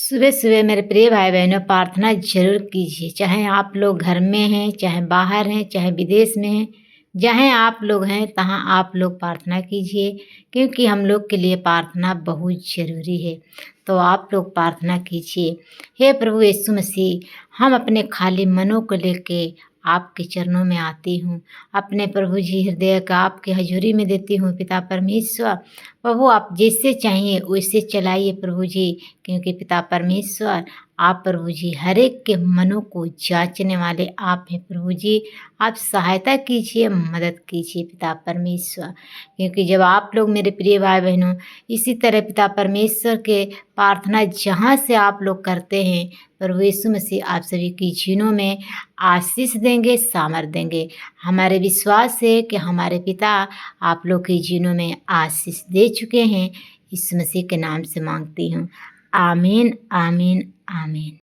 सुबह सुबह मेरे प्रिय भाई बहनों प्रार्थना जरूर कीजिए, चाहे आप लोग घर में हैं, चाहे बाहर हैं, चाहे विदेश में हैं। जहाँ आप लोग हैं तहाँ आप लोग प्रार्थना कीजिए, क्योंकि हम लोग के लिए प्रार्थना बहुत ज़रूरी है। तो आप लोग प्रार्थना कीजिए। हे प्रभु यीशु मसीह, हम अपने खाली मनों को लेके आपके चरणों में आती हूँ। अपने प्रभु जी हृदय का आपके हजूरी में देती हूँ पिता परमेश्वर। प्रभु आप जैसे चाहिए वैसे चलाइए प्रभु जी, क्योंकि पिता परमेश्वर आप प्रभु जी हर एक के मनों को जांचने वाले आप हैं प्रभु जी। आप सहायता कीजिए, मदद कीजिए पिता परमेश्वर, क्योंकि जब आप लोग मेरे प्रिय भाई बहनों इसी तरह पिता परमेश्वर के प्रार्थना जहाँ से आप लोग करते हैं, प्रभु यीशु मसीह आप सभी की जीनों में आशीष देंगे, सामर्थ देंगे। हमारे विश्वास है कि हमारे पिता आप लोग के जीनों में आशीष दे चुके हैं। यीशु मसीह के नाम से मांगती हूँ, आमीन आमीन आमीन।